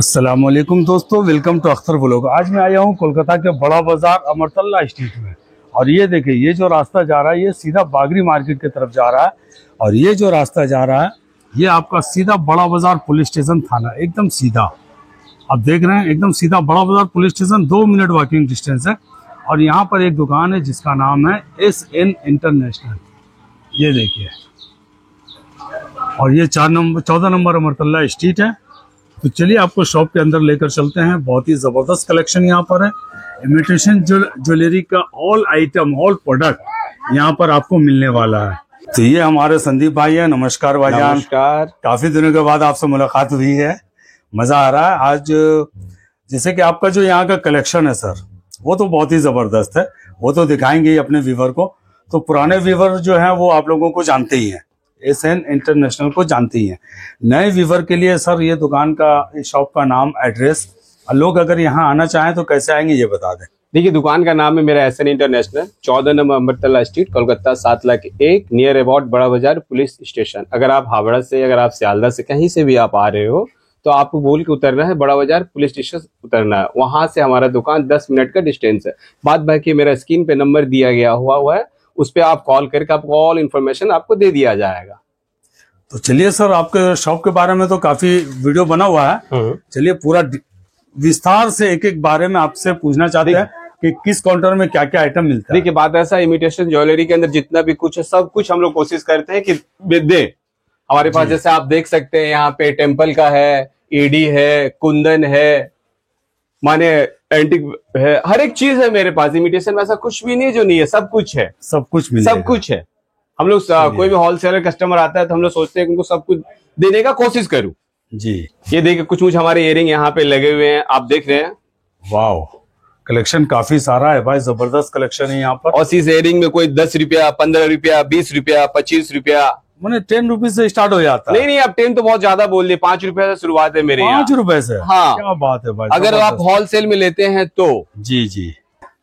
अस्सलामुअलैकुम दोस्तों, welcome to Akhtar vlog. आज मैं आया हूँ कोलकाता के बड़ा बाजार अमरतल्ला स्ट्रीट में। और ये देखिए, ये जो रास्ता जा रहा है ये सीधा बागरी मार्केट की तरफ जा रहा है। और ये जो रास्ता जा रहा है ये आपका सीधा बड़ा बाजार पुलिस स्टेशन थाना, एकदम सीधा आप देख रहे हैं, एकदम सीधा बड़ा Bazar police station, 2 minute walking distance है। और यहाँ पर एक दुकान है जिसका नाम है SN इंटरनेशनल, ये देखिए। और ये 14 नंबर अमरतल्ला स्ट्रीट है। तो चलिए आपको शॉप के अंदर लेकर चलते हैं। बहुत ही जबरदस्त कलेक्शन यहाँ पर है। इमिटेशन ज्वेलरी का ऑल आइटम, ऑल प्रोडक्ट यहाँ पर आपको मिलने वाला है। तो ये हमारे संदीप भाई है। नमस्कार भाईजान। नमस्कार। काफी दिनों के बाद आपसे मुलाकात हुई है, मजा आ रहा है आज। जैसे कि आपका जो यहाँ का कलेक्शन है सर, वो तो बहुत ही जबरदस्त है, वो तो दिखाएंगे ही अपने व्यूवर को। तो पुराने व्यूवर जो है वो आप लोगों को जानते ही हैं, SN इंटरनेशनल को जानते ही हैं। नए व्यूवर के लिए सर ये दुकान का, शॉप का नाम, एड्रेस, लोग अगर यहाँ आना चाहें तो कैसे आएंगे ये बता दें। देखिए, दुकान का नाम है मेरा SN international, 14 number Amartalla street, Kolkata 7,01,000, near about Bara Bazar police station. अगर आप हावड़ा से, अगर आप सियालदा से, कहीं से भी आप आ रहे हो तो आपको बोल के उतरना है, बड़ा बाजार पुलिस स्टेशन उतरना है। वहां से हमारा दुकान 10 मिनट का डिस्टेंस है। बाद बाकी मेरा स्क्रीन पे नंबर दिया गया हुआ है, उस पर आप कॉल करके आपको ऑल इन्फॉर्मेशन आपको दे दिया जाएगा। तो चलिए सर, आपके शॉप के बारे में तो काफी वीडियो बना हुआ है, चलिए पूरा विस्तार से एक एक बारे में आपसे पूछना चाहते हैं कि किस काउंटर में क्या क्या आइटम मिलता है। देखिए, बात ऐसा, इमिटेशन ज्वेलरी के अंदर जितना भी कुछ है सब कुछ हम लोग कोशिश करते हैं कि दे। हमारे पास जैसे आप देख सकते हैं यहाँ पे टेम्पल का है, एडी है, कुंदन है, माने एंटिक है, हर एक चीज है मेरे पास। इमिटेशन में ऐसा कुछ भी नहीं है जो नहीं है, सब कुछ है, सब कुछ सब कुछ है। हम लोग कोई भी होलसेलर कस्टमर आता है तो हम लोग सोचते हैं कि उनको सब कुछ देने का कोशिश करूं जी। ये देखिए, कुछ हमारे इयरिंग यहाँ पे लगे हुए हैं, आप देख रहे हैं। वाह, कलेक्शन काफी सारा है भाई, जबरदस्त कलेक्शन है यहाँ पर। और इस इयरिंग में कोई 10 रुपया, 15 रुपया, 20 रुपया, 25 रुपया, मैंने 10 रुपीज से स्टार्ट हो जाता है। नहीं, आप 10 तो बहुत ज्यादा बोल दिए, 5 रुपया से शुरुआत है मेरे यहाँ। 5 रुपए से? हाँ, क्या बात है भाई। अगर आप होलसेल में लेते हैं तो जी।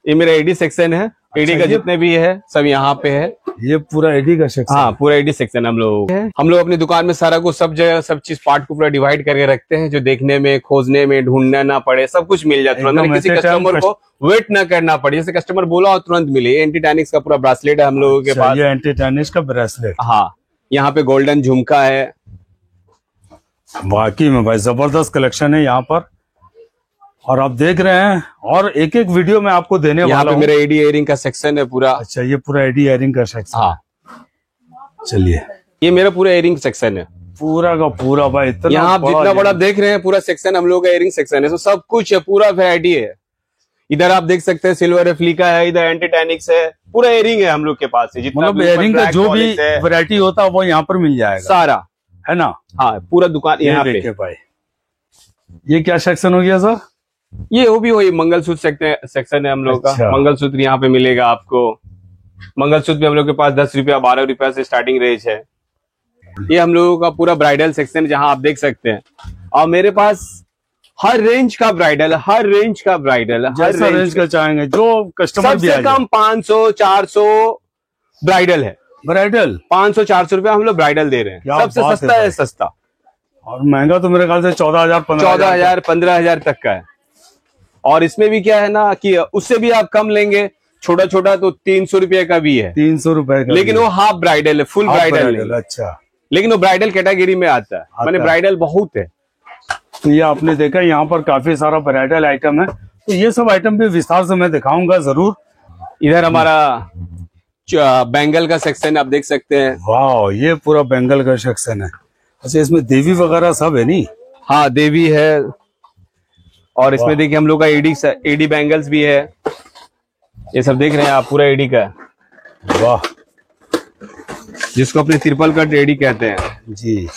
ये मेरा एडी सेक्शन है। एडी का जितने भी है सब यहाँ पे है। ये पूरा एडी का सेक्शन? हाँ, पूरा एडी सेक्शन हम लोग अपनी दुकान में सारा कुछ, सब जगह, सब चीज पार्ट को पूरा डिवाइड करके रखते हैं, जो देखने में, खोजने में, ढूंढना ना पड़े, सब कुछ मिल जाता है। किसी कस्टमर को वेट ना करना पड़े, जैसे कस्टमर बोला और तुरंत मिले। एंटीटैनिक्स का पूरा ब्रासलेट है हम लोगों के पास। ये एंटीटैनिक्स का ब्रासलेट? हाँ, यहाँ पे गोल्डन झुमका है। वाकई में भाई जबरदस्त कलेक्शन है यहाँ पर, और आप देख रहे हैं। और एक एक वीडियो में आपको देने वाला हूँ। मेरा एडी इयरिंग का सेक्शन है पूरा। अच्छा, ये पूरा एडी इयरिंग का सेक्शन? हाँ, चलिए, ये मेरा पूरा इयरिंग सेक्शन है, पूरा का पूरा भाई। इतना यहाँ आप जितना बड़ा देख रहे हैं पूरा सेक्शन हम लोग का इयरिंग सेक्शन है। तो सब कुछ है, पूरा वैरायटी है। इधर आप देख सकते हैं सिल्वर रेप्लिका है, इधर एंटीटैनिक्स है, पूरा इयरिंग है हम लोग के पास है। जितना मतलब इयरिंग का जो भी वैरायटी होता है वो यहाँ पर मिल जाएगा सारा, है ना? हाँ, पूरा दुकान यहाँ पे भाई। ये क्या सेक्शन हो गया सर? ये वो भी वही मंगलसूत्र सेक्शन है हम लोग का। मंगलसूत्र यहाँ पे मिलेगा आपको। मंगलसूत्र भी हम लोग के पास 10 रुपया, 12 रुपया से स्टार्टिंग रेंज है। ये हम लोगों का पूरा ब्राइडल सेक्शन जहाँ आप देख सकते हैं। और मेरे पास हर रेंज का ब्राइडल, हर रेंज का ब्राइडल, हर रेंज का चाहेंगे जो कस्टमर। सबसे कम 500, 400 ब्राइडल है। ब्राइडल 500, 400 रुपया हम लोग ब्राइडल दे रहे हैं। सबसे सस्ता है, सस्ता। और महंगा तो मेरे ख्याल से 14,000, 15,000, 15,000 तक का है। और इसमें भी क्या है ना कि उससे भी आप कम लेंगे, छोटा छोटा तो 300 रुपए का भी है। 300 रुपए का, लेकिन वो हाफ ब्राइडल है, फुल ब्राइडल नहीं। अच्छा, लेकिन वो ब्राइडल कैटेगरी में आता है, मैंने ब्राइडल बहुत है। तो ये आपने देखा, यहाँ पर काफी सारा ब्राइडल आइटम है। तो ये सब आइटम भी विस्तार से मैं दिखाऊंगा जरूर। इधर हमारा बैंगल का सेक्शन आप देख सकते हैं। वाह, ये पूरा बैंगल का सेक्शन है। अच्छा, इसमें देवी वगैरह सब है नहीं? हाँ, देवी है। और इसमें देखिए हम लोग का एडी बैंगल्स भी है। ये सब देख रहे हैं आप, पूरा एडी का। वाह, जिसको अपने ट्रिपल कट एडी कहते हैं जी।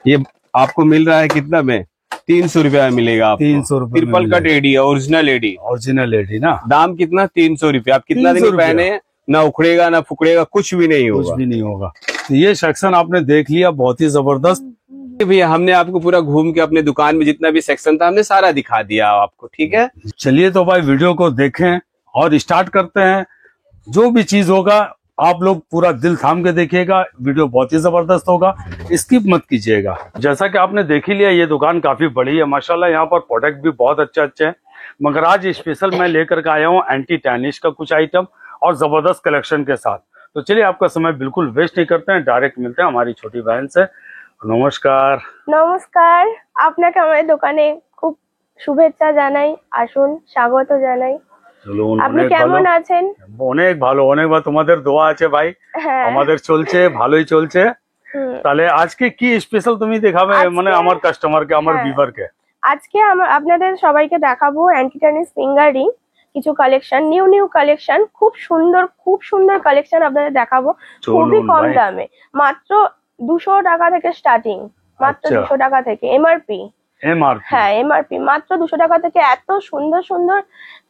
ये आपको मिल रहा है कितना में? 300 रुपया मिलेगा आपको। 300 रुपये ट्रिपल कट एडी, ओरिजिनल एडी। ओरिजिनल एडी ना? दाम कितना? 300 रुपया। आप कितना दिन पहने, ना उखड़ेगा ना फुकड़ेगा, कुछ भी नहीं होगा, कुछ भी नहीं होगा। तो ये सेक्शन आपने देख लिया, बहुत ही जबरदस्त। भैया, हमने आपको पूरा घूम के अपने दुकान में जितना भी सेक्शन था हमने सारा दिखा दिया आपको। ठीक है, चलिए तो भाई वीडियो को देखें और स्टार्ट करते हैं। जो भी चीज होगा आप लोग पूरा दिल थाम के देखिएगा, वीडियो बहुत ही जबरदस्त होगा, स्किप मत कीजिएगा। जैसा कि आपने देख ही लिया, ये दुकान काफी बड़ी है माशाल्लाह, यहाँ पर प्रोडक्ट भी बहुत अच्छे अच्छे हैं। मगर आज स्पेशल मैं लेकर के आया हूँ एंटी टैनिश का कुछ आइटम और जबरदस्त कलेक्शन के साथ। तो चलिए आपका समय बिल्कुल वेस्ट नहीं करते हैं, डायरेक्ट मिलते हैं हमारी छोटी बहन से। नमस्कार। নমস্কার, আপনাকে আমাদের দোকানে খুব শুভেচ্ছা জানাই, আসুন, স্বাগত জানাই। চলো, আপনি অনেক ভালো, কেমন আছেন? অনেক ভালো, অনেক ভালো, তোমাদের দোয়া আছে ভাই, হ্যাঁ, আমাদের চলছে, ভালোই চলছে। তাহলে আজকে কি স্পেশাল তুমি দেখাবে মানে আমার কাস্টমারকে, আমার হ্যাঁ। ভিউয়ারকে? আজকে আপনাদের সবাইকে দেখাবো অ্যান্টি টেনিস ফিঙ্গার রিং, কিছু কালেকশন, নিউ কালেকশন, খুব সুন্দর কালেকশন আপনাদের দেখাবো খুবই কম ভাই। দামে, মাত্র 200 টাকা থেকে স্টার্টিং, মাত্র আচ্ছা। 200 টাকা থেকে এমআরপি। এমআরপি? হ্যাঁ, এমআরপি মাত্র 200 টাকা থেকে এত সুন্দর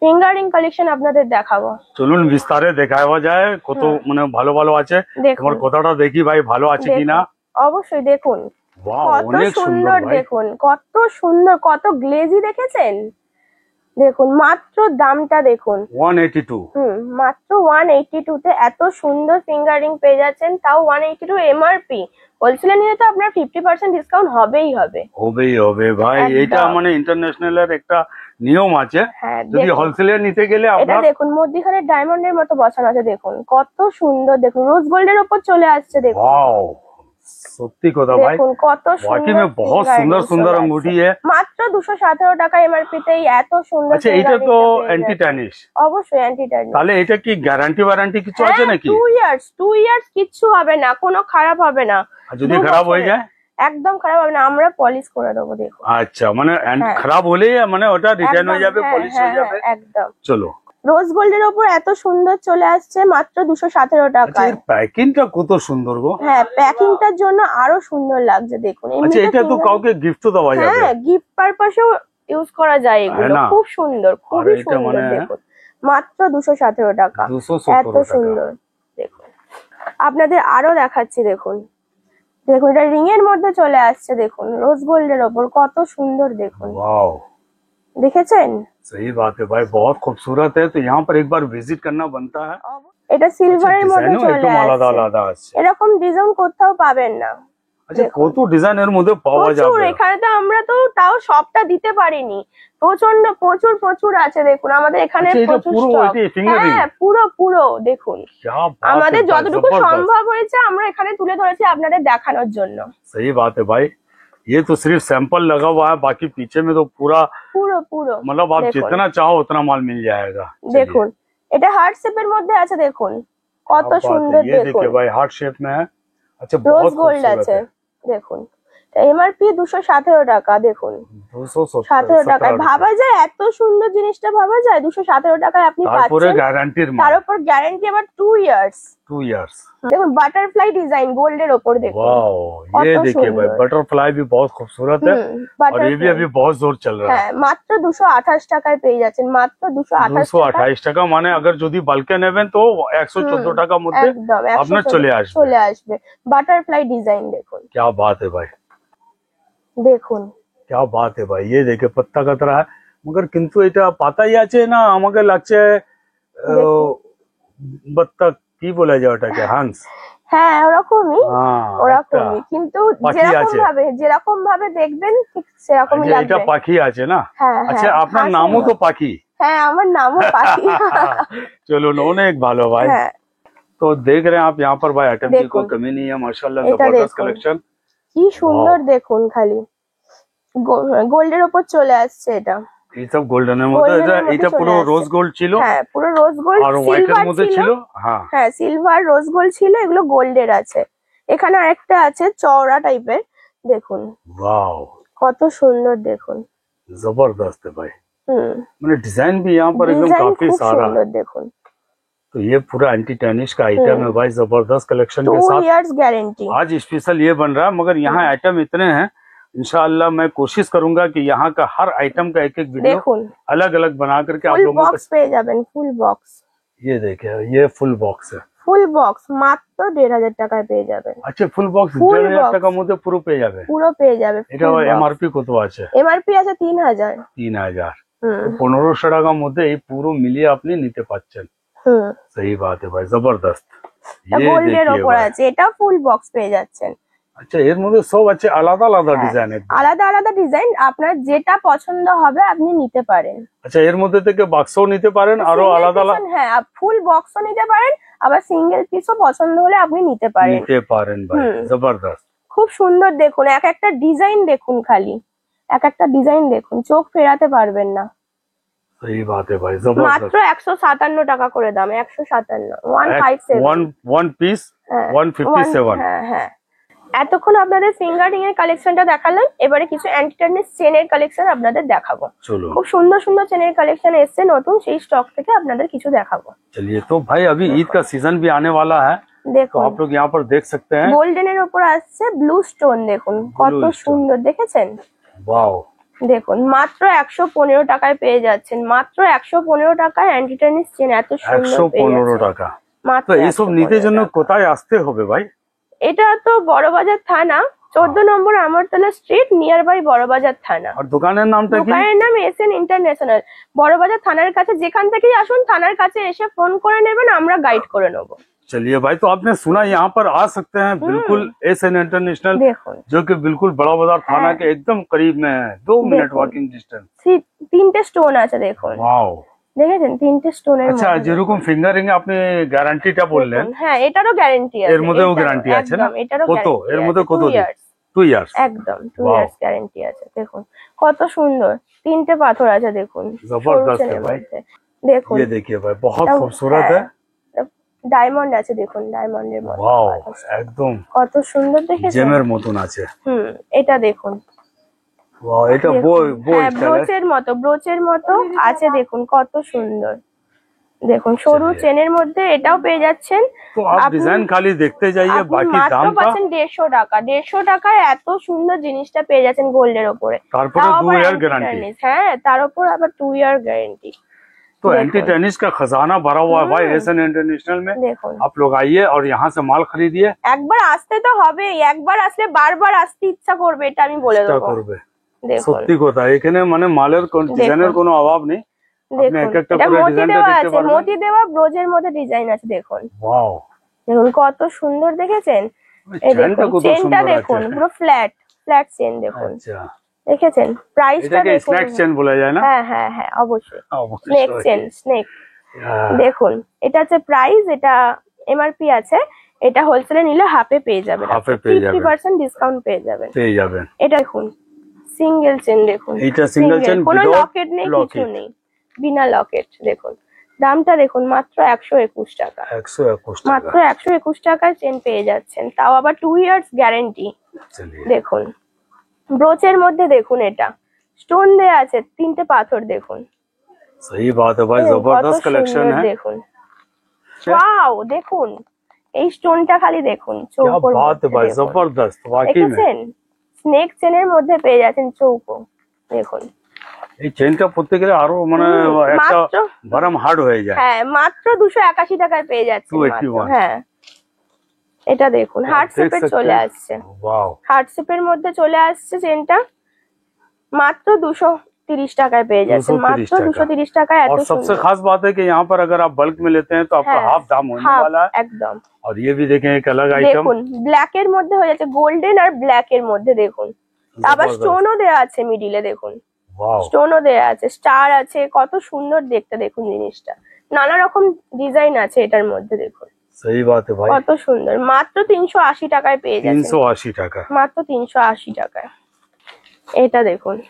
ফিঙ্গারিং কালেকশন আপনাদের দেখাবো। চলুন বিস্তারে দেখাওয়া যায়, কত মানে ভালো ভালো আছে। দেখুন, তোমার কথাটা দেখি ভাই, ভালো আছে কিনা। অবশ্যই দেখুন, ওয়াও, কত অনেক সুন্দর সুন্দর ভাই। দেখুন, কত সুন্দর, কত গ্লেজি দেখেছেন। দেখুন মাত্র দামটা দেখুন, 182। মাত্র 182 তে এত সুন্দর ফিঙ্গারিং পেয়ে যাচ্ছেন, তাও 182 এমআরপি। হোলসেলে নিলে তো আপনার 50% ডিসকাউন্ট হবেই হবে। হবে ভাই, একদম। এটা মানে ইন্টারন্যাশনাল এর একটা নিয়ম আছে, হ্যাঁ, যদি দেখুন। হোলসেলে নিতে গেলে এটা আপনার। দেখুন মধ্যিখানে ডায়মন্ডের মতো বসানো আছে, দেখুন কত সুন্দর, দেখুন রোজ গোল্ডের উপর চলে আসছে, দেখুন। वाओ, সত্যি কথা ভাই, দেখুন কত वाकई সুন্দর, में बहुत सुंदर सुंदर अंगूठी है। মাত্র 217 টাকা এমআরপি তে এত সুন্দর। আচ্ছা, এটা তো অ্যান্টি ট্যানিশ? অবশ্যই অ্যান্টি ট্যানিশ। তাহলে এটা কি গ্যারান্টি ওয়ারেন্টি কিছু আছে নাকি? 2 ইয়ার্স কিচ্ছু হবে না, কোনো খারাপ হবে না। আর যদি খারাপ হয়ে যায়? একদম খারাপ হবে না, আমরা পলিশ করে দেবো। দেখুন, আচ্ছা, মানে হ্যাঁ। খারাপ হলে মানে ওটা রিটার্ন হয়ে যাবে, একদম, পলিশ হ্যাঁ, হয়ে যাবে। একদম। চলো, রোজ গোল্ডের ওপর এত সুন্দর চলে আসছে মাত্র 217 আচ্ছা, টাকায়। এর প্যাকিংটা কত সুন্দর গো। হ্যাঁ, প্যাকিংটার জন্য আরো সুন্দর লাগছে, দেখুন। আচ্ছা, এমনিতে এটা তো finger- কাউকে গিফটও দেওয়া যাবে? হ্যাঁ, গিফট পারপাসেও ইউজ করা যায় এগুলো, না? খুব সুন্দর, খুবই আর এটা সুন্দর। মানে- দেখুন মাত্র 217 টাকা, 217 এত টাকা। সুন্দর। দেখুন আপনাদের আরো দেখাচ্ছি, দেখুন দেখুন এটা রিং এর মধ্যে চলে আসছে, দেখুন রোজ গোল্ডের ওপর কত সুন্দর, দেখুন। वाओ, দেখেছেন? सही बात है भाई, बहुत खूबसूरत है। तो यहाँ पर एक बार विजिट करना बनता है। এটা সিলভারের মধ্যে ডিজাইনও চলে একদম আলাদা আসছে, আলাদা আছে। এরকম ডিজাইন কোথাও পাবেন না। আচ্ছা, কত ডিজাইনের মধ্যে পাওয়া প্রচুর, যাবে? এখানে তো আমরা তো তাও সবটা দিতে পারিনি, প্রচুর আছে। দেখুন আমাদের এখানে আচ্ছা, এটা প্রচুর পুরো stock। এটি fingering? হ্যাঁ, পুরো দেখুন। क्या बात আমাদের है भाई, যতটুকু जबरदस्त। সম্ভব হয়েছে আমরা এখানে তুলে ধরেছি আপনাদের দেখানোর জন্য। सही बात है भाई, ये तो सिर्फ सैंपल लगा हुआ है, बाकी पीछे में तो पूरा পুরো मतलब आप দেখুন। जितना चाहो उतना माल मिल जाएगा। चलिए, দেখুন এটা হার্ট শেপের মধ্যে আছে, দেখুন क्या কত बात है, সুন্দর। ये দেখুন देखिए भाई, हार्ट शेप में है। अच्छा, রোজ बहुत গোল্ড खूबसूरत আছে, है। দেখুন এমআরপি 217 টাকা। দেখুন 17 টাকায় ভাবা যায়, এত সুন্দর জিনিসটা ভাবা যায় 217 টাকায় আপনি তারপরে পাচ্ছেন। গ্যারান্টির তার মাল, উপর গ্যারান্টি আবার 2 ইয়ার্স। 2 ইয়ার্স। দেখুন বাটারফ্লাই ডিজাইন গোল্ডের ওপর, দেখুন वाओ, ये কত देखिए भाई, সুন্দর। बटरफ्लाई भी बहुत खूबसूरत है। और ये भी বাটারফ্লাই। अभी बहुत जोर चल रहा है। হ্যাঁ, মাত্র 228 টাকায় পেয়ে যাচ্ছেন, মাত্র 228 টাকা। 228 টাকা, মানে अगर যদি বালকে নেবেন তো 114 টাকার মধ্যে একদম আপনার চলে আসবে। চলে আসবে। বাটারফ্লাই ডিজাইন দেখুন, क्या बात है भाई, দেখুন क्या बात है भाই, ये দেখে पत्ता कतरा है, मगर কিন্তু এটা পাতাই আছে না, আমাকে লাগছে দেখুন। বত্তক কি বলা যায় ওটাকে, হাঁস? হ্যাঁ, ওরকমই হ্যাঁ, ওরকমই, কিন্তু পাখি আছে। যেরকম ভাবে দেখবেন ঠিক সেরকমই আচ্ছা, এটা লাগবে। পাখি আছে না? হ্যাঁ, আচ্ছা, হ্যাঁ, আপনার হাঁসের নামও তো মতো। পাখি। হ্যাঁ, আমার নামও পাখি। চলুন, অনেক ভালো ভাই। হ্যাঁ, तो देख रहे हैं आप यहाँ पर भाई, आइटम की देखो। कोई कमी नहीं है माशाल्लाह, এটা जबरदस्त देखो। कलेक्शन। কি সুন্দর দেখুন, খালি গোল্ডের ওপর চলে আসছে এটা। এই সব গোল্ডেনের মধ্যে, গোল্ডেনের এটা মধ্যে এটা পুরো চলে আসছে। রোজ গোল্ড ছিল হ্যাঁ, পুরো রোজ গোল্ড, আর হোয়াইটের সিলভার মধ্যে ছিল। হ্যাঁ, হ্যাঁ, সিলভার রোজ গোল্ড ছিল, এগুলো গোল্ডের আছে। এখানে আরেকটা আছে চওড়া টাইপের, দেখুন वाओ, কত সুন্দর, দেখুন। जबरदस्त है भाई, হুম, मैंने डिजाइन भी यहाँ पर एकदम ডিজাইন काफी খুব सारा। সুন্দর, দেখুন। तो ये पूरा एंटी टेनिस का आइटम है भाई, जबरदस्त कलेक्शन के 2 साथ। Years guarantee. आज स्पेशल ये बन रहा है, मगर यहाँ आइटम इतने हैं, इंशाल्लाह मैं कोशिश करूंगा कि यहाँ का हर आइटम का एक एक वीडियो দেখুন अलग अलग बना करके आप ফুল लोगों বক্স পেয়ে যাবেন, ফুল বক্স। को। ये देखिए, ये फुल बॉक्स है। ফুল বক্স মাত্র 1500 টাকায় পেয়ে যাবেন, আচ্ছা, ফুল বক্স Full 1500 box। টাকার মধ্যে পুরো পেয়ে যাবে? পুরো পেয়ে যাবে। এটা এমআরপি কত আছে? এমআরপি আছে 3000। 3000। হুম 1500 টাকার মধ্যে এই পুরো মিলিয়ে আপনি নিতে পাচ্ছেন। হুম सही बात है भाई, जबरदस्त। ये গোল্ডের देखिए ওপর भाई। আছে, এটা ফুল বক্স পেয়ে যাচ্ছেন। अच्छा এর মধ্যে সব আছে আলাদা আলাদা হ্যাঁ, ডিজাইন है। আলাদা আলাদা ডিজাইন, আপনার যেটা পছন্দ হবে আপনি নিতে পারেন। আচ্ছা এর মধ্যে থেকে বাক্সও নিতে পারেন আরো Single আলাদা piece আলাদা হ্যাঁ, ফুল বক্সও নিতে পারেন, আবার সিঙ্গেল পিসও পছন্দ হলে আপনি নিতে পারেন। নিতে পারেন ভাই, হুম। জবরদস্ত। খুব সুন্দর দেখুন, এক একটা ডিজাইন দেখুন, খালি এক একটা ডিজাইন দেখুন, চোখ ফেরাতে পারবেন না। सही बात है भाई, जबरदस्त। মাত্র 157 টাকা করে দাম, 157, 157। वन पीस হ্যাঁ, 157। হ্যাঁ হ্যাঁ। এতক্ষণ আপনাদের ফিঙ্গারিং এর কালেকশনটা দেখালাম, এবারে কিছু অ্যান্টিটার্নিস চেনের কালেকশন আপনাদের দেখাবো। चलो খুব সুন্দর সুন্দর চেনের কালেকশন এসছে নতুন, সেই স্টক থেকে আপনাদের কিছু দেখাবো। चलिए, तो भाई अभी ईद का सीजन भी आने वाला है, तो দেখুন आप लोग यहाँ पर देख सकते हैं। গোল্ডেনের উপর আসছে ব্লু স্টোন, দেখুন কত stone। সুন্দর, দেখেছেন? वाओ, দেখুন মাত্র 115 টাকায় পেয়ে যাচ্ছেন, মাত্র 115 টাকায় অ্যান্টিটার্নিস চেন এত সুন্দর পেয়ে 115 যাচ্ছেন টাকা। মাত্র তো এইসব 115 নিতে জন্য টাকা। কোথায় আসতে হবে ভাই? এটা তো বড়বাজার থানা, 14 নম্বর আমরতলা স্ট্রিট, নিয়ার বাই বড়বাজার থানা। আর দোকানের নামটা কি? দোকানের নাম এসএন ইন্টারন্যাশনাল। বড়বাজার থানার কাছে, যেখান থেকেই আসুন থানার কাছে এসে ফোন করে নেবেন, আমরা গাইড করে নেবো। चलिए भाई, तो आपने सुना यहाँ पर आ सकते हैं बिल्कुल एसएन इंटरनेशनल, দেখুন जो कि बिल्कुल बड़ा बाजार थाना के एकदम करीब में है, 2 मिनट देखो। Walking distance. তিনটে স্টোন আছে দেখুন, वाओ, দেখেছেন তিনটে স্টোনের আচ্ছা যেরকম ফিঙ্গারিং আপনি গ্যারান্টিটা বললেন, হ্যাঁ এটারও গ্যারান্টি আছে, এর মধ্যেও এটারও, গ্যারান্টি আছে না? একদম, এটারও কত guarantee এর মধ্যে আছে, কত 2 দিন? years, 2 years. একদম 2 Wow। ইয়ার্স গ্যারান্টি আছে। দেখুন কত সুন্দর, তিনটে পাথর আছে দেখুন, জবরদস্ত সরু চেনের ভাই। মধ্যে। দেখুন ये देखिए भाई, बहुत खूबसूरत है। ডায়মন্ড আছে দেখুন, ডায়মন্ডের মধ্যে वाओ, পাথর। একদম কত সুন্দর দেখেছেন? জেমের মতন আছে। এটা দেখুন, वाओ, এটা দেখুন, বো হ্যাঁ স্টাইল। ব্রোচের মতো আছে দেখুন, কত সুন্দর। দেখুন সরু চলিয়ে। চেনের মধ্যে এটাও পেয়ে যাচ্ছেন। तो आप আপনি- डिजाइन खाली देखते जाइए, আপনি बाकी মাত্র दाम का পাচ্ছেন 150 টাকা, 150 টাকায় এত সুন্দর জিনিসটা পেয়ে যাচ্ছেন গোল্ডের ওপরে। তারপরে তাও 2 আবার ইয়ার anti গ্যারান্টি। tarnish, হ্যাঁ তার উপর আবার 2 ইয়ার গ্যারান্টি। तो देखो। एंटी टेनिस का खजाना भरा हुआ है भाई एसएन इंटरनेशनल में। দেখুন आप लोग आइए और यहाँ से माल खरीदिए। একবার আসতে তো হবে, একবার আসলে বারবার আসতে ইচ্ছা করবে, এটা আমি বলে চেষ্টা দেবো। করবে। দেখুন সত্যি কথা, এখানে মানে মালের ডিজাইনের কোনো অভাব নেই। আপনি দেখুন এক একটা এটা করে মতি ডিজাইনটা দেওয়া দেখতে আছে, পারবেন। মতি দেওয়া ব্রোজের মধ্যে ডিজাইন আছে দেখুন। वाओ, দেখুন কত সুন্দর, দেখেছেন? এই চেনটা দেখুন কত চেনটা সুন্দর দেখুন, আছে। পুরো ফ্ল্যাট চেন দেখুন, আচ্ছা, দেখেছেন? প্রাইসটা এটাকে দেখুন। স্ন্যাক চেন বলা যায় না? হ্যাঁ হ্যাঁ হ্যাঁ অবশ্যই, স্নেক অবশ্যই। Chain, snake. হ্যাঁ, দেখুন এটা হচ্ছে প্রাইস, এটা এমআরপি আছে, এটা হোলসেলে নিলে হাফে পেয়ে যাবেন, হাফে পেয়ে যাবেন। 50% ডিসকাউন্ট পেয়ে যাবেন। পেয়ে যাবেন। এটা দেখুন সিঙ্গেল চেন, দেখুন এইটা single chain কোনো without লকেট নেই, কিছু locket। নেই, বিনা লকেট। দেখুন দামটা দেখুন, মাত্র 121 টাকা, 121 মাত্র টাকা। 121 টাকায় চেন পেয়ে যাচ্ছেন, তাও আবার 2 ইয়ার্স গ্যারেন্টি। চলিয়ে, দেখুন ব্রোচের মধ্যে দেখুন, এটা স্টোন দেয়া আছে, তিনটে পাথর দেখুন। सही बात है भाई, কত जबरदस्त कलेक्शन সুন্দর है। দেখুন, ওয়াও দেখুন এই স্টোনটা খালি দেখুন, क्या চৌকোর बात है মধ্যে भाई, দেখুন। जबरदस्त वाकई में। দেখেছেন? স্নেক চেনের মধ্যে পেয়ে যাচ্ছেন চৌকো, দেখুন। এই চেনটা পড়তে গেলে আরো মানে একটা মাত্র গরম হার্ড হয়ে যায়। হ্যাঁ মাত্র 281 টাকায় পেয়ে যাচ্ছেন 281 মাত্র, হ্যাঁ। এটা দেখুন হার্ট देख শেপের सकते চলে हैं। আসছে, वाओ, হার্ট শেপের মধ্যে চলে আসছে চেনটা, মাত্র 230 টাকায় পেয়ে যাচ্ছেন, 230 মাত্র টাকা। 230 টাকায় এত और सबसे সুন্দর। खास बात है कि यहाँ पर अगर आप बल्क में लेते हैं तो आपका हाँ, हाफ दाम होने হাফ, वाला है। একদম। और ये भी देखें एक अलग आइटम। দেখুন ব্ল্যাক এর মধ্যে হয়ে যাচ্ছে, গোল্ডেন আর ব্ল্যাক এর মধ্যে দেখুন, আবার जबरदस्त। স্টোনও দেওয়া আছে মিডিলে, দেখুন वाओ, স্টোনও দেওয়া আছে, স্টার আছে, কত সুন্দর দেখতে দেখুন জিনিসটা, নানা রকম ডিজাইন আছে এটার মধ্যে, দেখুন सही बात है भाई। কত সুন্দর, মাত্র 380 টাকায় পেয়ে যাচ্ছেন, 380 টাকা। মাত্র 380 টাকায়। এটা দেখুন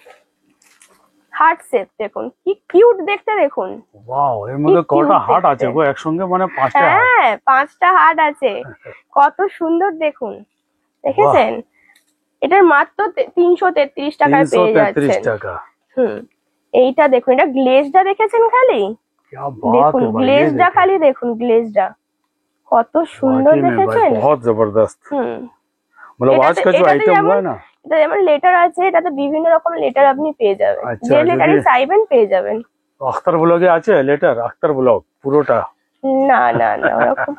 হার্ট শেপ, দেখুন কি কিউট দেখতে, দেখুন। वाओ, এর মধ্যে কি কটা cute হার্ট আছে দেখতে। গো একসঙ্গে, মানে 5টা হার্ট। হ্যাঁ 5টা হার্ট আছে, কত সুন্দর দেখুন, দেখেছেন? এটার মাত্র 333 টাকায় পেয়ে 333 যাচ্ছেন। টাকা। এইটা দেখুন, এটা গ্লেজটা দেখেছেন খালি, क्या बात দেখুন है भाई, ये গ্লেজটা देखिए। খালি দেখুন, গ্লেজটা কত সুন্দর वाकई में भाई দেখেছেন? बहुत जबरदस्त। मतलब आज এটাতে- का जो এটাতে आइटम हुआ है যেমন- ना, এটা যেমন লেটার আছে, এটাতে বিভিন্ন রকম লেটার আপনি পেয়ে যাবেন, আচ্ছা, যে লেটারই যদি- চাইবেন পেয়ে যাবেন। তো আখতার ব্লগে আছে লেটার, আখতার ব্লগ পুরোটা না না না ওরকম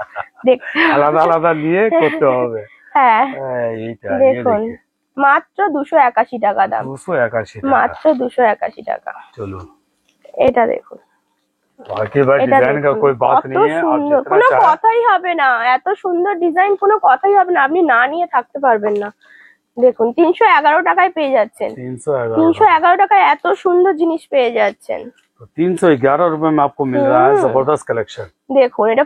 দেখতে আলাদা আলাদা নিয়ে করতে হবে। হ্যাঁ এইটা ये দেখুন देखिए, মাত্র 281 টাকা দাম, 281 টাকা। মাত্র 281 টাকা। চলুন, এটা দেখুন बाकी भाई এটা डिजाइन का দেখুন, कोई बात কত नहीं है, आप সুন্দর, जितना কোনো चाहे কথাই হবে না, এত সুন্দর ডিজাইন কোনো কথাই হবে না, আপনি না নিয়ে থাকতে পারবেন না। দেখুন 311 টাকায় পেয়ে যাচ্ছেন, 311 311 টাকায় এত সুন্দর জিনিস পেয়ে যাচ্ছেন। तो 311 रुपए में आपको मिल रहा है जबरदस्त कलेक्शन। দেখুন এটা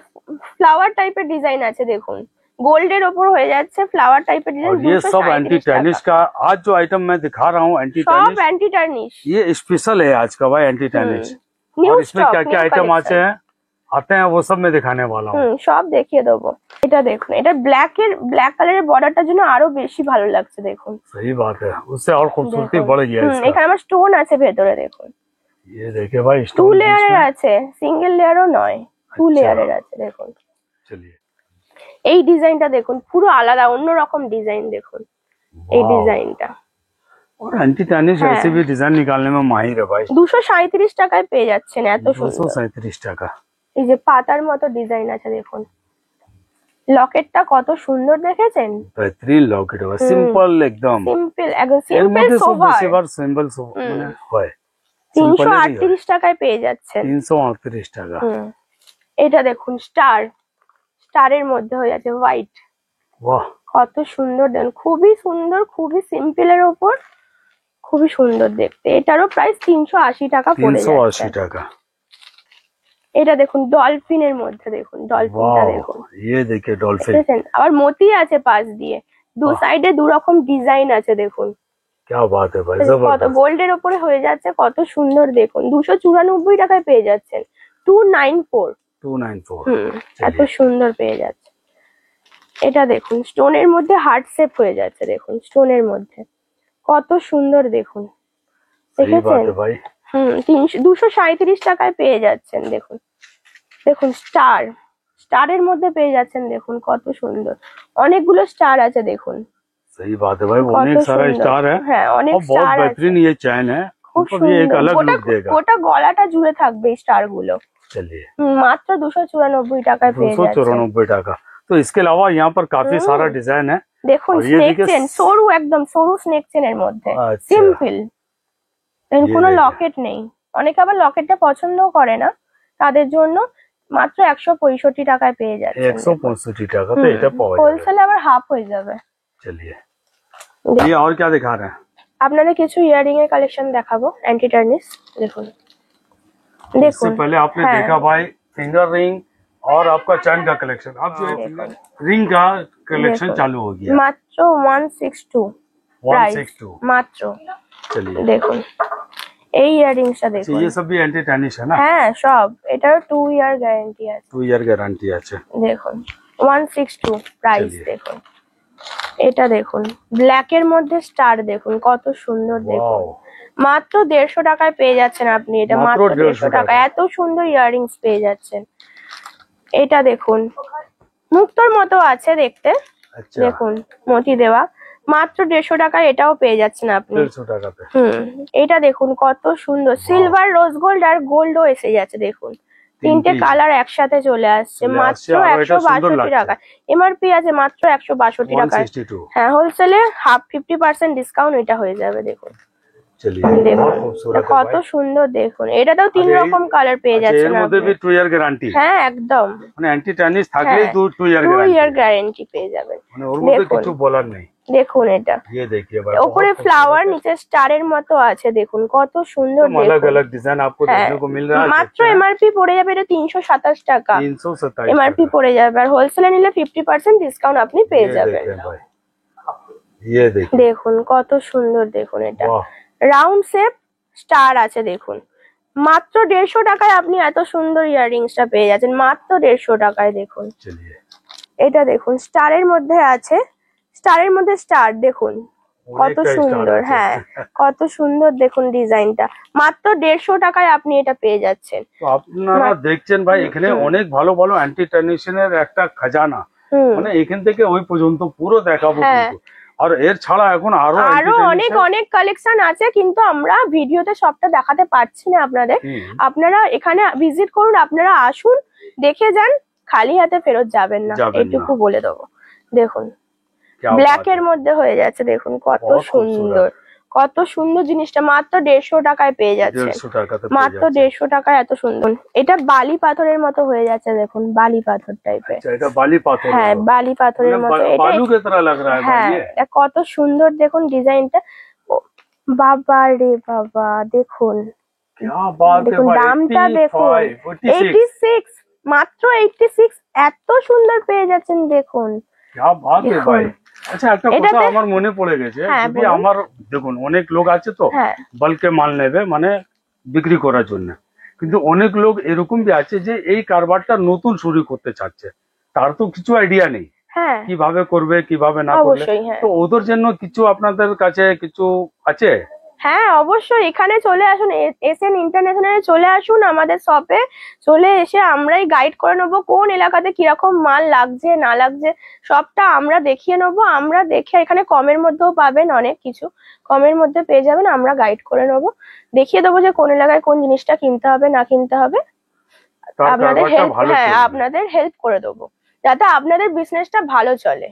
ফ্লাওয়ার টাইপের ডিজাइन আছে, দেখুন গোল্ডের ওপর হয়ে যাচ্ছে ফ্লাওয়ার টাইপের ডিজাइन। और ये सब एंटी टैनिश का आज जो आइटम मैं दिखा रहा हूँ एंटी সব टैनिश, অ্যান্টি টার্নিশ, ये स्पेशल है आज का भाई एंटी टैनिश। নিউ और इसमें স্টক, क्या क्या आइटम आते हैं वो सब मैं दिखाने वाला हूँ। সব দেখিয়ে দেবো। এটা দেখুন, এটা ব্ল্যাক কালারের বর্ডারটার জন্য আরো বেশি ভালো লাগছে। দেখুন सही बात है, उससे और खूबसूरती बढ़ गया इसका। এখানে আমার স্টোন আছে ভেতরে, দেখুন ये देखिए भाई 2 स्टोन লেয়ারের আছে, সিঙ্গেল লেয়ারও নয়, 2 লেয়ারের আছে। দেখুন चलिए এই ডিজাইনটা দেখুন, পুরো আলাদা অন্যরকম ডিজাইন। দেখুন এই ডিজাইনটা, और एंटी टैनिश ऐसे भी डिजाइन निकालने में माहिर है भाई। 237 টাকায় পেয়ে যাচ্ছেন, এত সুন্দর। 237 টাকা। এই যে পাতার মতো ডিজাইন আছে, দেখুন লকেটটা কত সুন্দর দেখেছেন, बेहतरीन लॉकेट है, सिंपल एकदम। সিম্পল, একদম এর সিম্পল মধ্যে সব সোভার। বেশিরভাগ সিম্পল মানে হয়। 338 টাকায় পেয়ে যাচ্ছেন। 338 টাকা। এটা দেখুন স্টারের মধ্যে হয়ে আছে হোয়াইট, वाह কত সুন্দর দেন, খুবই সুন্দর, খুবই সিম্পলের ওপর, খুবই সুন্দর দেখতে। এটারও প্রাইস 380 টাকা পড়ে 380 যাচ্ছে। টাকা। এটা দেখুন ডলফিনের মধ্যে, দেখুন ডলফিনটা वाह দেখুন, ये देखिए डॉल्फिन, দেখেছেন? আবার মতি আছে পাশ দিয়ে, দু সাইডে দু রকম ডিজাইন আছে। দেখুন क्या बात है भाई, কত जबरदस्त। গোল্ডের ওপরে হয়ে যাচ্ছে, কত সুন্দর দেখুন। 294 টাকায় পেয়ে যাচ্ছেন, 294। 294। এত সুন্দর পেয়ে যাচ্ছে। এটা দেখুন স্টোনের মধ্যে হার্ট শেপ হয়ে যাচ্ছে, দেখুন স্টোনের মধ্যে কত সুন্দর দেখুন, सही बात দেখেছেন? है भाई। 237 টাকায় পেয়ে যাচ্ছেন। দেখুন দেখুন স্টারের মধ্যে পেয়ে যাচ্ছেন, দেখুন কত সুন্দর, অনেকগুলো স্টার আছে। দেখুন सही बात है भाई, কত अनेक सारा সুন্দর। स्टार है হ্যাঁ অনেক और बहुत স্টার আছে, बेहतरीन ये चैन है, খুব मतलब ये एक সুন্দর। अलग গোটা लुक देगा। গোটা গলাটা জুড়ে থাকবে এই স্টার গুলো। चलिए মাত্র 294 টাকায় পেয়ে যাচ্ছেন। 294 টাকা। तो इसके अलावा यहाँ पर काफी सारा डिजाइन है। দেখুন और ये স্নেক देखिए চেন, সরু একদম সরু স্নেক চেনের মধ্যে, আচ্ছা। সিম্পল, কোনো দেখে। লকেট নেই। অনেকে আবার লকেটটা পছন্দও করে না, তাদের জন্য মাত্র 165 টাকায় পেয়ে যাচ্ছে। 165 টাকা তো এটা পাওয়া যাবে। হোলসেলে আবার হাফ হয়ে যাবে। चलिए ये और क्या दिखा रहे हैं? আপনাদের কিছু ইয়ারিং এর কালেকশন দেখাবো, অ্যান্টি টার্নিশ। দেখুন इससे দেখুন पहले आपने हाँ। देखा भाई फिंगर रिंग और आपका चैन का कलेक्शन। अब जो है फिंगर रिंग का कलेक्शन देखो। चालू हो गया। মাত্র 162 প্রাইস, 162। মাত্র। चलिए দেখুন এই ইয়ারিংসটা अच्छा, দেখুন, ये सब भी एंटी टैनिश है ना? হ্যাঁ সব, এটারও 2 ইয়ার গ্যারান্টি আছে। 2 ईयर गारंटी আছে। দেখুন 162 প্রাইস। চলিয়ে। দেখুন এটা দেখুন ব্ল্যাক এর মধ্যে স্টার, দেখুন কত সুন্দর। দেখুন वाओ মাত্র 150 টাকায় পেয়ে যাচ্ছেন আপনি এটা, মাত্র মাত্র 150 150 টাকা। এত সুন্দর ইয়াররিংস পেয়ে যাচ্ছেন। এটা দেখুন মুক্তোর মতো আছে দেখতে, अच्छा দেখুন মতি দেওয়া, মাত্র 150 টাকায় এটাও পেয়ে যাচ্ছেন আপনি। 150 টাকা पे। এটা দেখুন কত সুন্দর, সিলভার রোজ গোল্ড আর গোল্ডও এসে যাচ্ছে। দেখুন তিনটে কালার একসাথে চলে আসছে, চলে মাত্র আসছে, আর এটা সুন্দর 162 লাগছে। টাকা। এমআরপি আছে মাত্র 162 টাকায়। 162। হ্যাঁ হোলসেলে হাফ 50% ডিসকাউন্ট এটা হয়ে যাবে। দেখুন चलिए দেখুন बहुत खूबसूरत है কত भाई। সুন্দর। দেখুন এটাতেও 3 আচ্ছা, রকম কালার পেয়ে अच्छा, যাচ্ছেন এর মধ্যে আপনি। भी 2 ईयर गारंटी, হ্যাঁ একদম মানে অ্যান্টি ট্যানিশ থাকলেই হ্যাঁ, 2 ईयर 2 गारंटी, ইয়ার গ্যারান্টি পেয়ে যাবেন। মানে ওর মধ্যে দেখুন। কিছু বলার নেই। দেখুন এটা ये देखिए भाई, ওপরে बहुत ফ্লাওয়ার, নিচে স্টারের মতো আছে। দেখুন কত সুন্দর। अलग দেখুন अलग डिजाइन आपको হ্যাঁ, देखने को मिल रहा है। মাত্র এমআরপি পড়ে যাবে এটা 327 টাকা 327 এমআরপি পড়ে যাবে, আর হোলসেলে নিলে 50% ডিসকাউন্ট আপনি পেয়ে যাবেন। भाई ये देखिए দেখুন কত সুন্দর। দেখুন এটা वाह রাউন্ড শেপ স্টার আছে। দেখুন মাত্র 150 টাকায় আপনি এত সুন্দর ইয়াররিংসটা পেয়ে যাচ্ছেন, মাত্র 150 টাকায়। দেখুন चलिए এটা দেখুন স্টারের মধ্যে আছে, স্টারের মধ্যে স্টার। দেখুন কত অনেকটা সুন্দর, star আছে। হ্যাঁ কত সুন্দর। দেখুন ডিজাইনটা মাত্র 150 টাকায় আপনি এটা পেয়ে যাচ্ছেন। তো আপনারা দেখছেন ভাই এখানে অনেক ভালো ভালো অ্যান্টি ট্যানিশনের একটা খাজানা, মানে এখান থেকে ওই পর্যন্ত পুরো দেখাবো হ্যাঁ। কিন্তু। আর এর ছাড়া এখন আরো আরো অনেক অনেক কালেকশন আছে, কিন্তু আমরা ভিডিওতে সবটা দেখাতে পারছি না আপনাদের। আপনারা এখানে ভিজিট করুন, আপনারা আসুন, দেখে যান, খালি হাতে ফেরত যাবেন না, এটুকু বলে দেবো। দেখুন ব্ল্যাক এর মধ্যে হয়ে যাচ্ছে। দেখুন কত সুন্দর, কত সুন্দর জিনিসটা, মাত্র 150 টাকায় পেয়ে যাচ্ছে। 150 টাকাতে মাত্র 150 টাকায় এত সুন্দর। এটা বালি পাথরের মতো হয়ে যাচ্ছে, দেখুন বালি পাথর টাইপের। अच्छा এটা বালি পাথর, হ্যাঁ বালি পাথরের মতো, এটা बालू की तरह लग रहा है হ্যাঁ भाई ये। এটা কত সুন্দর দেখুন ডিজাইনটা। বাবা রে বাবা, দেখুন क्या बात है দেখুন भाई, দামটা দেখুন 86 86, মাত্র 86 এত সুন্দর পেয়ে যাচ্ছেন দেখুন। क्या बात है भाई। আচ্ছা একটা কথা আমার মনে পড়ে গেছে, যদি আমার দেখুন অনেক লোক আছে তো হ্যাঁ বাল্কে মাল নেবে মানে বিক্রি করার জন্য, কিন্তু অনেক লোক এরকম भी আছে যে এই কারবারটা নতুন শুরু করতে চাচ্ছে, তার তো কিছু আইডিয়া নেই হ্যাঁ কিভাবে করবে কিভাবে না করবে, অবশ্যই হ্যাঁ তো ওদের জন্য কিছু আপনাদের কাছে কিছু আছে? হ্যাঁ অবশ্যই এখানে চলে আসুন, এসএন ইন্টারন্যাশনালে চলে আসুন, আমাদের শপে চলে এসে আমরাই গাইড করে নেবো কোন এলাকাতে কিরকম মাল লাগছে না লাগছে, সবটা আমরা দেখিয়ে নেবো। আমরা দেখে এখানে কমের মধ্যেও পাবেন, অনেক কিছু কমের মধ্যে পেয়ে যাবেন, আমরা গাইড করে নেবো, দেখিয়ে দেবো যে কোন এলাকায় কোন জিনিসটা কিনতে হবে না কিনতে হবে। আপনাদের হেল্প, হ্যাঁ আপনাদের হেল্প করে দেবো যাতে আপনাদের বিজনেসটা ভালো চলে।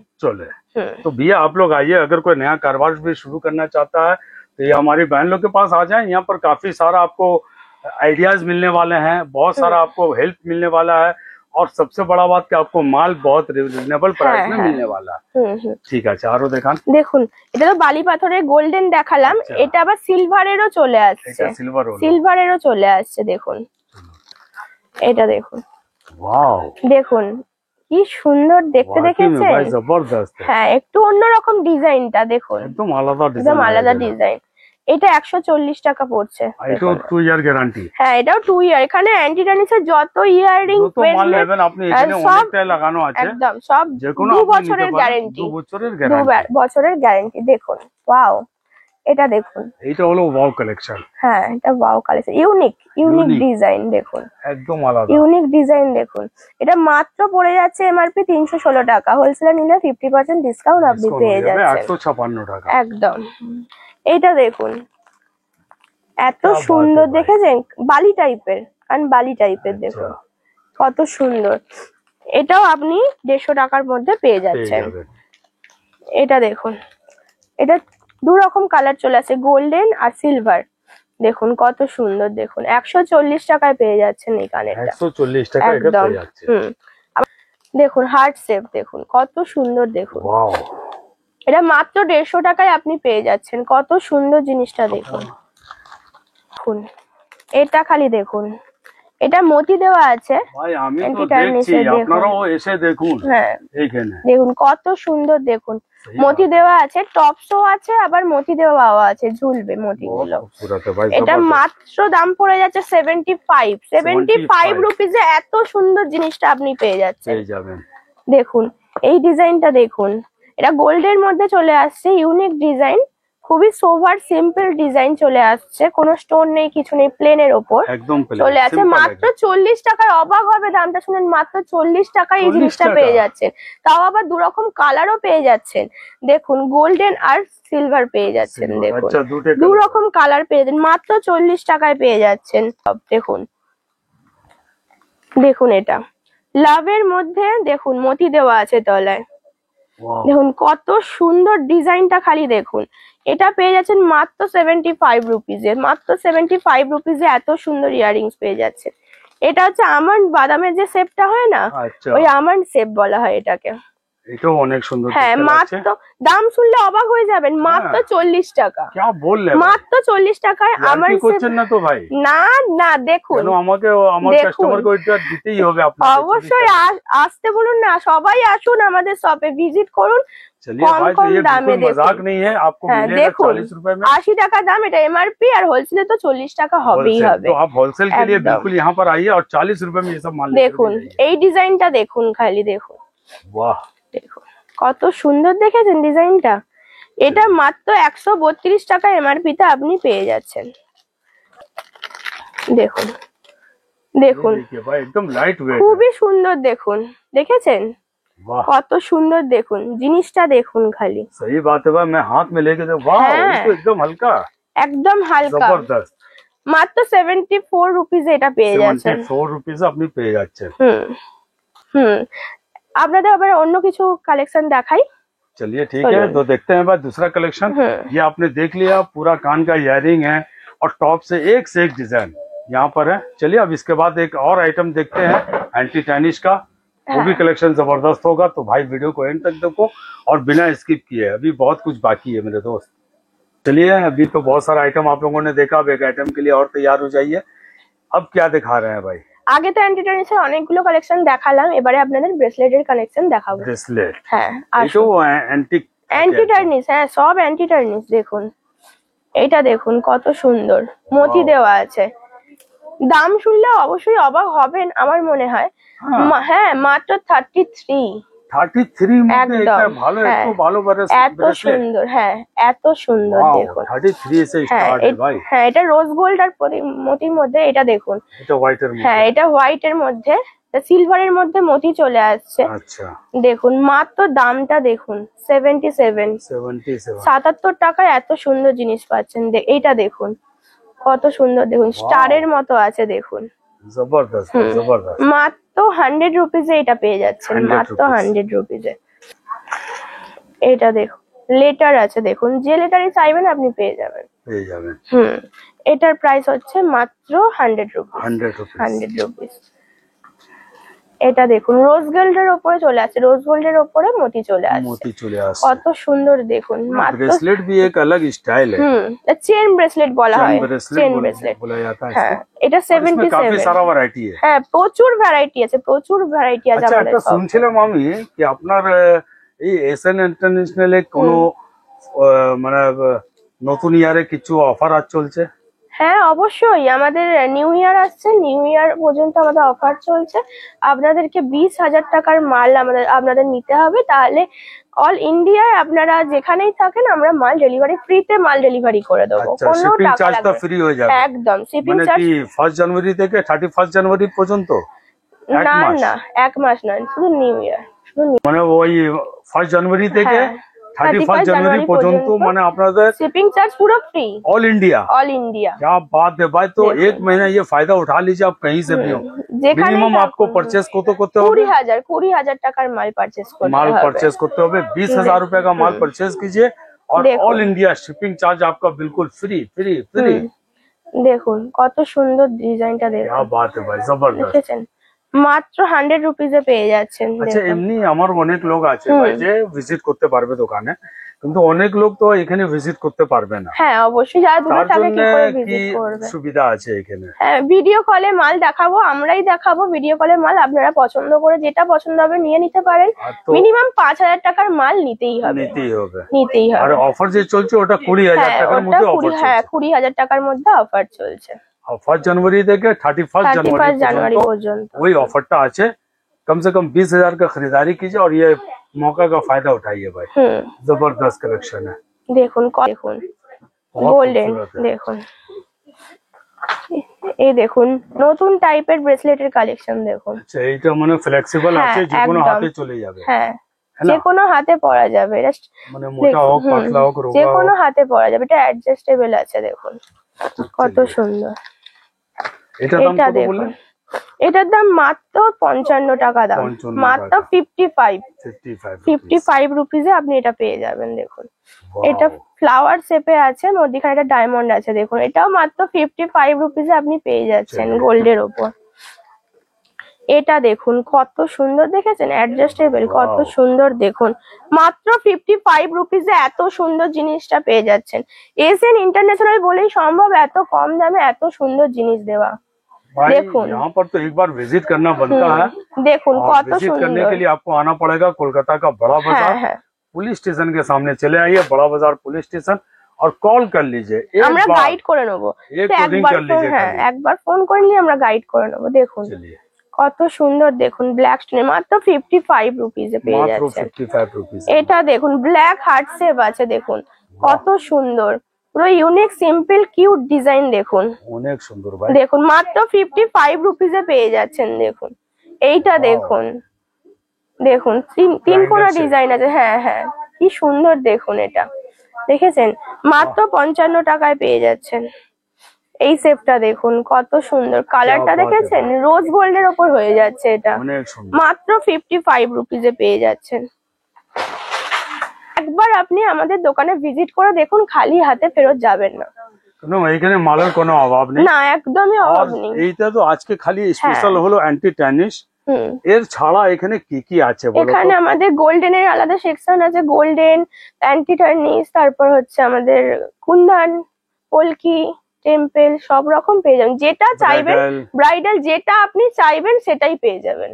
तो भैया आप लोग आइए, अगर कोई नया कारोबार भी शुरू करना चाहता है तो ये हमारी बहन लोग के पास आ जाए, यहाँ पर काफी सारा आपको आइडियाज मिलने वाले हैं, बहुत सारा आपको हेल्प मिलने वाला है, और सबसे बड़ा बात कि आपको माल बहुत रिजनेबल प्राइस में मिलने वाला है। ठीक है, আরো দেখান। দেখুন এটা তো বালি পাথরের গোল্ডেন দেখালাম, এটা আবার সিলভারেরও চলে আসছে, সিলভারেরও চলে আসছে দেখুন, এটা দেখুন ওয়াও দেখুন কি সুন্দর দেখতে, দেখেছেন? জবরদস্ত। হ্যাঁ একটু অন্যরকম ডিজাইনটা দেখুন, একদম আলাদা ডিজাইন, একদম আলাদা ডিজাইন। এটা 140 টাকা পড়ছে। এটাও 2 ইয়ার গ্যারান্টি। হ্যাঁ এটাও 2 ইয়ার। এখানে অ্যান্টি টানিসের যত ইয়াররিং নেবেন আপনি এখানে অনেকটাই লাগানো আছে, একদম সব 2 বছরের গ্যারান্টি, 2 বছরের গ্যারান্টি। দেখুন ওয়াও, এটা দেখুন, এটা হলো ওয়াও কালেকশন। হ্যাঁ এটা ওয়াও কালেকশন, ইউনিক ডিজাইন দেখুন, একদম আলাদা ইউনিক ডিজাইন দেখুন। এটা মাত্র পড়ে যাচ্ছে এমআরপি 316 টাকা, হোলসেলে নিলে 50% ডিসকাউন্ট আপনি পেয়ে যাচ্ছেন 156 টাকা একদম। এটা দেখুন এত সুন্দর, দেখেছেন বালি টাইপের, কারণ বালি টাইপের দেখুন কত সুন্দর। এটাও আপনি 150 টাকার মধ্যে পেয়ে যাচ্ছেন। এটা দেখুন, এটা 2 রকম কালার চলে আসে, গোল্ডেন আর সিলভার, দেখুন কত সুন্দর, দেখুন 140 টাকায় পেয়ে যাচ্ছেন এই কানেরটা, 140 টাকা এটা পেয়ে যাচ্ছে। দেখুন হার্ট শেপ দেখুন কত সুন্দর, দেখুন ওয়াও, এটা মাত্র 150 টাকায় আপনি পেয়ে যাচ্ছেন, কত সুন্দর জিনিসটা দেখুন। দেখুন এটা খালি দেখুন, এটা মতি দেওয়া আছে ভাই, আমি তো দেখছি, আপনারাও এসে দেখুন। হ্যাঁ এইখানে দেখুন কত সুন্দর, দেখুন মতি দেওয়া আছে, টপসও আছে, আবার মতি দেওয়াও আছে, ঝুলবে মতিগুলো। এটা মাত্র দাম পড়ে যাচ্ছে 75 রুপিজে এত সুন্দর জিনিসটা আপনি পেয়ে যাচ্ছেন। দেখুন এই ডিজাইনটা দেখুন, এটা গোল্ডের মধ্যে চলে আসছে, ইউনিক ডিজাইন, খুবই সোভার সিম্পল ডিজাইন চলে আসছে, কোনো স্টোন নেই কিছু নেই, প্লেনের ওপর চলে আসছে, মাত্র 40 টাকায়। অবাক হবে দামটা শুনেন, মাত্র 40 টাকায় এই জিনিসটা পেয়ে যাচ্ছেন, তাও আবার 2 রকম কালারও পেয়ে যাচ্ছেন। দেখুন গোল্ডেন আর সিলভার পেয়ে যাচ্ছেন, দেখুন 2 রকম কালার পেয়ে যাচ্ছেন, মাত্র 40 টাকায় পেয়ে যাচ্ছেন সব। দেখুন দেখুন এটা লাভের মধ্যে দেখুন মতি দেওয়া আছে তলায়, দেখুন কত সুন্দর ডিজাইনটা খালি দেখুন। এটা পেয়ে যাচ্ছেন মাত্র 75 রুপিজে, মাত্র 75 রুপিজে এত সুন্দর ইয়াররিংস পেয়ে যাচ্ছে। এটা হচ্ছে আমন্ড বাদামের যে শেপটা হয় না, ওই আমন্ড শেপ বলা হয় এটাকে। এটাও অনেক সুন্দর। হ্যাঁ মাত্র দাম শুনলে অবাক হয়ে যাবেন, মাত্র 40 টাকা। মাত্র 40 টাকায় আমার না না দেখুন, অবশ্যই আসতে বলুন না, সবাই আসুন আমাদের শপে ভিজিট করুন, কম কম দামে দেখুন। 80 টাকা দাম, এটা এমআরপি, আর হোলসেলে তো 40 টাকা হবেই হবে। দেখুন এই ডিজাইনটা দেখুন খালি, দেখুন দেখুন কত সুন্দর, দেখেছেন ডিজাইনটা? এটা মাত্র 132 টাকা এমআরপি তে আপনি পেয়ে যাচ্ছেন। দেখুন দেখুন খুবই সুন্দর, দেখুন দেখেছেন কত সুন্দর, দেখুন জিনিসটা দেখুন খালি। सही बात है भाई, मैं हाथ में लेके वाह, ये तो एकदम हल्का, একদম হালকা, জবরদস্ত। মাত্র 74 রুপিজ এটা পেয়ে যাচ্ছেন, 74 রুপিজ আপনি পেয়ে যাচ্ছেন। আপনাদের আবার অন্য কিছু কালেকশন দেখাই। चलिए ठीक है, तो देखते हैं भाई दूसरा कलेक्शन। ये आपने देख लिया, पूरा कान का इयरिंग है और टॉप से एक डिजाइन यहाँ पर है। चलिए अब इसके बाद एक और आइटम देखते हैं एंटी टैनिश का, वो भी कलेक्शन जबरदस्त होगा। तो भाई वीडियो को एंड तक देखो और बिना स्किप किए, अभी बहुत कुछ बाकी है मेरे दोस्त। चलिए अभी तो बहुत सारा आइटम आप लोगों ने देखा, अब एक आइटम के लिए और तैयार हो जाइए। अब क्या दिखा रहे हैं भाई? আগে তো অ্যান্টি টেনিসের অনেকগুলো কালেকশন দেখালাম, এবারে আপনাদের ব্রেসলেটের কালেকশন দেখাবো। ব্রেসলেট, হ্যাঁ এটা অ্যান্টিক অ্যান্টি টার্নিশ, হ্যাঁ সব অ্যান্টি টার্নিশ। দেখুন এটা দেখুন কত সুন্দর মতি দেওয়া আছে। দাম শুনলে অবশ্যই অবাক হবেন আমার মনে হয়। হ্যাঁ মাত্র 33। 33 মধ্যে এটা ভালো, একটু ভালো এত সুন্দর, হ্যাঁ এত সুন্দর দেখুন। 33 से স্টার্ট है ভাই। হ্যাঁ এটা রোজ গোল্ড আর মতির মধ্যে, এটা দেখুন এটা হোয়াইটের মধ্যে। হ্যাঁ এটা হোয়াইটের মধ্যে, সিলভারের মধ্যে মতি চলে আসছে। আচ্ছা দেখুন মাত্র দামটা দেখুন 77 77 টাকায় এত সুন্দর জিনিস পাচ্ছেন। এইটা দেখুন কত সুন্দর, দেখুন স্টারের মতো আছে দেখুন, জবরদস্ত জবরদস্ত। মাত্র 100 রুপিজে এটা পেয়ে যাচ্ছেন, মাত্র 100 রুপিজে। এটা দেখুন লেটার আছে, দেখুন যে লেটারই চাইবেন আপনি পেয়ে যাবেন। এটার প্রাইস হচ্ছে মাত্র 100 রুপিস। 100 রুপিস। এটা দেখুন রোজ গোল্ডের উপরে চলে আসছে, রোজ গোল্ডের উপরে মতি চলে আসছে, কত সুন্দর দেখুন। ব্রেসলেট भी एक अलग स्टाइल है। চেন ব্রেসলেট বলা হয়, চেন ব্রেসলেট বলা जाता है। হ্যাঁ এটা 77। काफी सारा वैरायटी है। হ্যাঁ প্রচুর ভ্যারাইটি আছে, প্রচুর ভ্যারাইটি আছে। আচ্ছা একটা শুনছিলাম আমি কি আপনার এই এসএন ইন্টারন্যাশনালে কোনো মানে নতুন ইয়ারে কিছু অফার চলছে? হ্যাঁ অবশ্যই, আমাদের নিউ ইয়ার আসছে, নিউ ইয়ার পর্যন্ত আমাদের অফার চলছে। আপনাদেরকে 20,000 টাকার মাল আপনাদের নিতে হবে, তাহলে অল ইন্ডিয়ায় আপনারা যেখানেই থাকেন আমরা মাল ডেলিভারি ফ্রিতে মাল ডেলিভারি করে দেবো। কোনো টাকা লাগবে না, ফ্রি হয়ে যাবে একদম। শিপিং মানে চার্জ কি 1 জানুয়ারি থেকে 31 জানুয়ারি পর্যন্ত? না না এক মাস নয়, শুধু নিউ ইয়ার, মানে ওই 1 জানুয়ারি থেকে 31 जनवरी পর্যন্ত মানে আপনাদের शिपिंग चार्ज पूरा फ्री ऑल इंडिया। क्या बात है भाई, तो एक महीना ये फायदा उठा लीजिए आप कहीं से भी हो। मिनिमम आपको परचेस করতে হবে 20,000 টাকার মাল परचेस করতে হবে। 20,000 रुपए का माल परचेस कीजिए और ऑल इंडिया शिपिंग चार्ज आपका बिल्कुल फ्री फ्री फ्री। দেখুন কত সুন্দর ডিজাইনটা দেখুন, क्या बात है भाई, जबरदस्त। দেখেছেন মাত্র 100 রুপিজে পেয়ে যাচ্ছেন। আচ্ছা এমনি আমার অনেক লোক আছে ভাই যে ভিজিট করতে পারবে দোকানে, কিন্তু অনেক লোক তো এখানে ভিজিট করতে পারবে না। হ্যাঁ অবশ্যই, যারা দূরে থাকে কি করে ভিজিট করবে? সুবিধা আছে এখানে। হ্যাঁ ভিডিও কলে মাল দেখাবো, আমরাই দেখাবো ভিডিও কলে মাল, আপনারা পছন্দ করে যেটা পছন্দ হবে নিয়ে নিতে পারেন। মিনিমাম 5,000 টাকার মাল নিতেই হবে। আর অফার যে চলছে ওটা 20,000 টাকার মধ্যে অফার চলছে। হ্যাঁ 20,000 টাকার মধ্যে অফার চলছে। 1 जनवरी থেকে 31 जनवरी পর্যন্ত ওই অফারটা আছে। कम से कम 20,000 का खरीदारी कीजिए और ये मौका का फायदा उठाइए भाई। जबरदस्त कलेक्शन है। দেখুন দেখুন গোল্ডেন, দেখুন এই দেখুন নতুন টাইপের ব্রেসলেটের কালেকশন দেখুন। আচ্ছা এটা মানে ফ্লেক্সিবল আছে, যে কোনো হাতে চলে যাবে। হ্যাঁ যে কোনো হাতে পরা যাবে, মানে মোটা হোক পাতলা হোক যে কোনো হাতে পরা যাবে, এটা অ্যাডজাস্টেবল আছে। দেখুন কত সুন্দর। এটা দাম কত বললেন? এটার দাম মাত্র 55 টাকা দাম, মাত্র 55 রুপিজে আপনি এটা পেয়ে যাবেন। দেখুন এটা ফ্লাওয়ার শেপে আছে, মধ্যখানে একটা ডায়মন্ড আছে। দেখুন এটাও মাত্র 55 রুপিজে আপনি পেয়ে যাচ্ছেন গোল্ডের ওপর। এটা দেখুন কত সুন্দর, দেখেছেন অ্যাডজাস্টেবল কত সুন্দর। দেখুন মাত্র 55 রুপিজে এত সুন্দর জিনিসটা পেয়ে যাচ্ছেন। এসএন ইন্টারন্যাশনাল বলেই সম্ভব এত কম দামে এত সুন্দর জিনিস দেওয়া। देखो यहाँ पर तो एक बार विजिट करना बनता है। देखो कत विजिट करने के लिए आपको आना पड़ेगा कोलकाता का बड़ा बाजार। पुलिस स्टेशन के सामने चले आइए, बड़ा बाजार पुलिस स्टेशन, और कॉल कर लीजिए। আমরা গাইড করে নেব, একবার ফোন করে নিয়ে আমরা গাইড করে নেব। দেখুন কত সুন্দর, দেখুন ব্ল্যাক স্টোন মাত্র 55 রুপিজে পেয়ে যাচ্ছেন। এটা দেখুন ব্ল্যাক হার্ট শেপ আছে, দেখুন কত সুন্দর, পুরো ইউনিক সিম্পল কিউট ডিজাইন। দেখুন অনেক সুন্দর ভাই, দেখুন মাত্র 55 রুপিজে পেয়ে যাচ্ছেন। দেখুন এইটা দেখুন, দেখুন তিন কোণা ডিজাইন আছে। হ্যাঁ হ্যাঁ কি সুন্দর, দেখুন এটা দেখেছেন মাত্র 55 টাকায় পেয়ে যাচ্ছেন। এই শেপটা দেখুন কত সুন্দর, কালারটা দেখেছেন রোজ গোল্ডের ওপর হয়ে যাচ্ছে। এটা মাত্র 55 রুপিজে পেয়ে যাচ্ছেন। একবার আপনি আমাদের দোকানে ভিজিট করে দেখুন, খালি হাতে ফেরত যাবেন না। এখানে মালের কোনো অভাব নেই, না একদমই অভাব নেই। এইটা তো আজকে খালি স্পেশাল হলো অ্যান্টি ট্যানিশ। এর ছাড়া এখানে কি কি আছে বলো? এখানে আমাদের গোল্ডেনের আলাদা সেকশন আছে, গোল্ডেন, অ্যান্টি টার্নিশ, তারপর হচ্ছে আমাদের কুন্দন, পলকি, টেম্পল, সব রকম পেয়ে যাবেন। যেটা চাইবেন ব্রাইডাল, যেটা আপনি চাইবেন সেটাই পেয়ে যাবেন।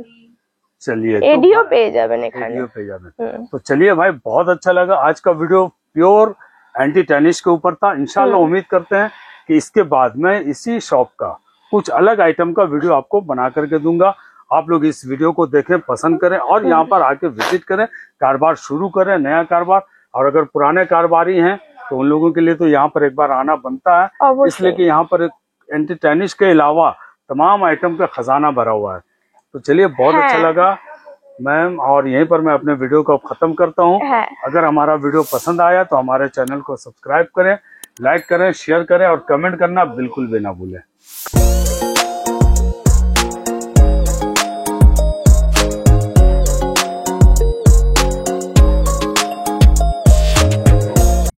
चलिए एडियो पेज जाবেন এখানে, एडियो पे जावे। तो चलिए भाई, बहुत अच्छा लगा आज का वीडियो, प्योर एंटी टैनिश के ऊपर था। इंशाल्लाह उम्मीद करते हैं कि इसके बाद मैं इसी शॉप का कुछ अलग आइटम का वीडियो आपको बना करके दूंगा। आप लोग इस वीडियो को देखें, पसंद करें और यहाँ पर आके विजिट करें, कारोबार शुरू करें, नया कारोबार। और अगर पुराने कारोबारी हैं तो उन लोगों के लिए तो यहाँ पर एक बार आना बनता है, इसलिए कि यहाँ पर एंटी टैनिश के अलावा तमाम आइटम का खजाना भरा हुआ है। तो चलिए, बहुत अच्छा लगा मैम, और यहीं पर मैं अपने वीडियो को खत्म करता हूँ। अगर हमारा वीडियो पसंद आया तो हमारे चैनल को सब्सक्राइब करें, लाइक करें, शेयर करें और कमेंट करना बिल्कुल भी ना भूलें।